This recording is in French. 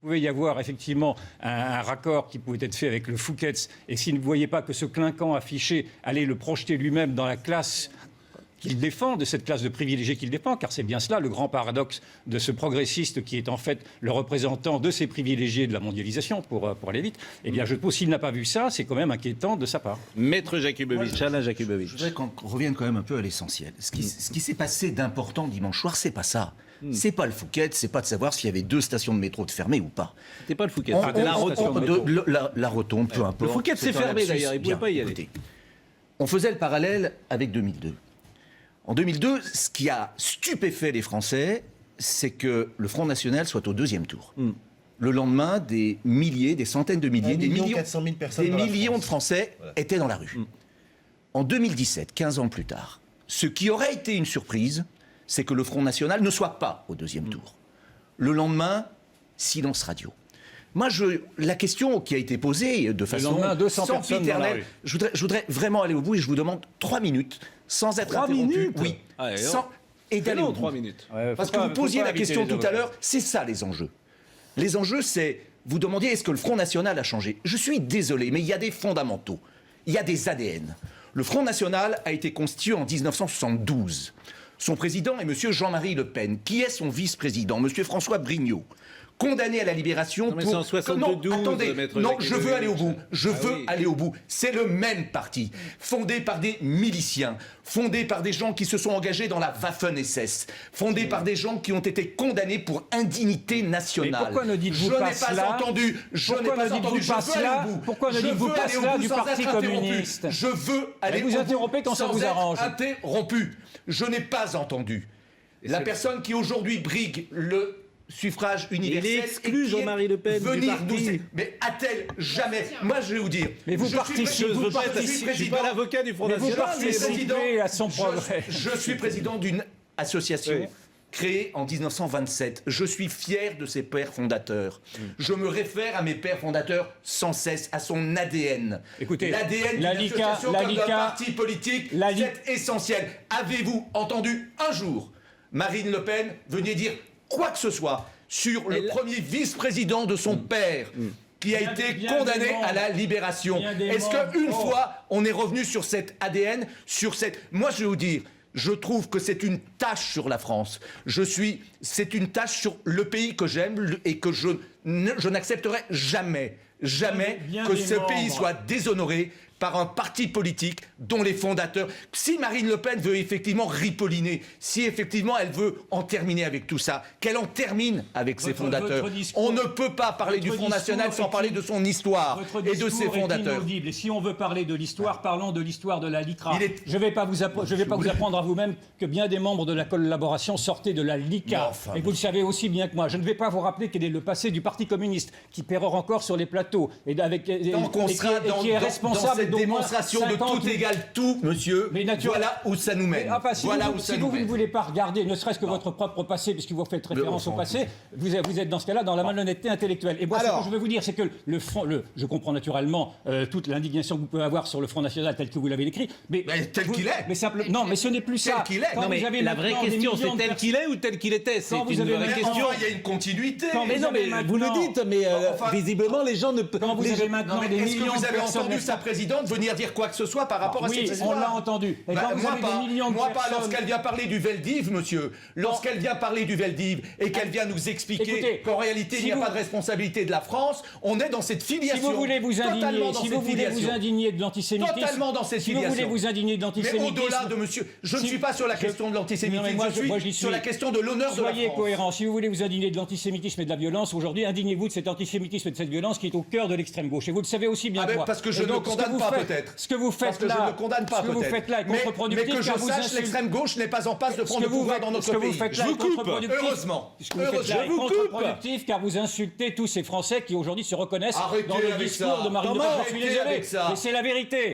Il pouvait y avoir effectivement un raccord qui pouvait être fait avec le Fouquet's, et s'il ne voyait pas que ce clinquant affiché allait le projeter lui-même dans la classe qu'il défend, de cette classe de privilégiés qu'il défend, car c'est bien cela le grand paradoxe de ce progressiste qui est en fait le représentant de ces privilégiés de la mondialisation, pour aller vite. Eh bien, je pense s'il n'a pas vu ça, c'est quand même inquiétant de sa part. Maître Jakubowicz, Alain Jakubowicz. Je voudrais qu'on revienne quand même un peu à l'essentiel. Ce qui s'est passé d'important dimanche soir, c'est pas ça. C'est pas le Fouquet's, c'est pas de savoir s'il y avait 2 stations de métro de fermées ou pas. C'était pas le Fouquet's, c'était la rotonde. La rotonde, peu importe. Le Fouquet's s'est fermé d'ailleurs, il ne pouvait pas y aller. Écoutez, on faisait le parallèle avec 2002. En 2002, ce qui a stupéfait les Français, c'est que le Front National soit au 2e tour. Le lendemain, des milliers, des centaines de milliers, des millions, 400 000 personnes des dans la millions France. de Français étaient dans la rue. En 2017, 15 ans plus tard, ce qui aurait été une surprise, c'est que le Front National ne soit pas au 2e tour. Le lendemain, silence radio. Moi, la question qui a été posée de façon lendemain, 200 personnes dans la rue. je voudrais vraiment aller au bout et je vous demande 3 minutes sans être 3 interrompu. minutes Oui. Ah, Et d'aller au bout. 3 minutes. Parce que vous posiez la question tout à l'heure, c'est ça les enjeux. Les enjeux, c'est, vous demandiez est-ce que le Front National a changé. Je suis désolé, mais il y a des fondamentaux, il y a des ADN. Le Front National a été constitué en 1972. Son président est M. Jean-Marie Le Pen. Qui est son vice-président? M. François Brignot. Condamné à la libération Non, mais c'est en 72, non, attendez, Maître non, Jacques je veux aller au bout. Je Ah veux oui. aller au bout. C'est le même parti, fondé par des miliciens, fondé par des gens qui se sont engagés dans la Waffen-SS, fondé par des gens qui ont été condamnés pour indignité nationale. Mais pourquoi ne dites-vous je pas n'ai pas cela entendu. Je n'ai Pourquoi pas ne dites-vous entendu. Je pas veux aller cela au bout. Pourquoi ne Je dites-vous veux pas aller au cela bout du sans Parti être interrompu. communiste? Je veux aller Mais vous au bout interrompez quand ça sans vous être arrange. interrompu. Je n'ai pas entendu. La personne qui aujourd'hui brigue le suffrage universel. Il exclut et qui est Jean-Marie Le Pen du venir parti. nous... Mais a-t-elle jamais... Moi, je vais vous dire... Mais vous je Je suis pas l'avocat du Front Mais vous National. participez à son progrès. Je suis président d'une association Oui. créée en 1927. Je suis fier de ses pères fondateurs. Je me réfère à mes pères fondateurs sans cesse, à son ADN. Écoutez, l'ADN d'une la LICA, association comme d'un parti politique, c'est essentiel. Avez-vous entendu un jour Marine Le Pen venir dire quoi que ce soit sur le premier vice-président de son père qui a été condamné à la libération? Est-ce qu'une fois, on est revenu sur cet ADN, sur cette... Moi, je vais vous dire, je trouve que c'est une tâche sur la France. C'est une tâche sur le pays que j'aime et que je n'accepterai jamais que ce pays soit déshonoré par un parti politique dont les fondateurs... Si Marine Le Pen veut effectivement ripolliner, si effectivement elle veut en terminer avec tout ça, qu'elle en termine avec ses fondateurs. On ne peut pas parler du Front National sans parler de son histoire et de ses fondateurs. Et si on veut parler de l'histoire, parlons de l'histoire de la LICRA. Je ne vais pas vous apprendre à vous-même que bien des membres de la collaboration sortaient de la LICA. Et vous le savez aussi bien que moi. Je ne vais pas vous rappeler quel est le passé du Parti communiste, qui pérore encore sur les plateaux, et qui est responsable cette démonstration de tout égale tout, monsieur, voilà où ça nous mène. Si vous ne voulez pas regarder, ne serait-ce que votre propre passé, puisque vous faites référence au passé, vous êtes dans ce cas-là dans la malhonnêteté intellectuelle. Et moi, ce que je veux vous dire, c'est que je comprends naturellement toute l'indignation que vous pouvez avoir sur le Front National tel que vous l'avez décrit, mais tel qu'il est. Non, mais ce n'est plus ça. Tel qu'il est. Non, mais la vraie question, c'est tel qu'il est ou tel qu'il était? C'est une vraie question. Il y a une continuité. Mais non, mais vous le dites, mais visiblement, les gens ne peuvent... Quand vous avez maintenant des Est-ce que millions vous de avez personnes... entendu sa présidente venir dire quoi que ce soit par rapport à cette histoire? Oui, on l'a entendu. Et quand vous avez des millions de moi pas, personnes... lorsqu'elle vient parler du Veldiv, monsieur. Lorsqu'elle vient parler du Veldiv et qu'elle vient nous expliquer qu'en réalité, il n'y a pas de responsabilité de la France, on est dans cette filiation. Si vous voulez vous indigner de l'antisémitisme... Totalement dans cette filiation. Si vous voulez vous indigner de l'antisémitisme... Mais au-delà de monsieur... Je ne suis pas sur la question de l'antisémitisme, je suis sur la question de l'honneur de la France. Soyez cohérents. Si vous voulez vous indigner de l'antisémitisme et de la violence, aujourd'hui, indignez-vous de cet antisémitisme et de cette violence qui est au cœur de l'extrême gauche. Et vous le savez aussi bien que moi. Parce que je ne condamne pas, peut-être. Ce que vous faites là... Je ne condamne pas, peut-être. Mais que je sache, l'extrême gauche n'est pas en passe de prendre le pouvoir dans notre pays. Je vous coupe. Heureusement. Ce que vous faites là est contre-productif, car vous insultez tous ces Français qui aujourd'hui se reconnaissent dans le discours de Marine Le Pen. Je suis désolé, mais c'est la vérité.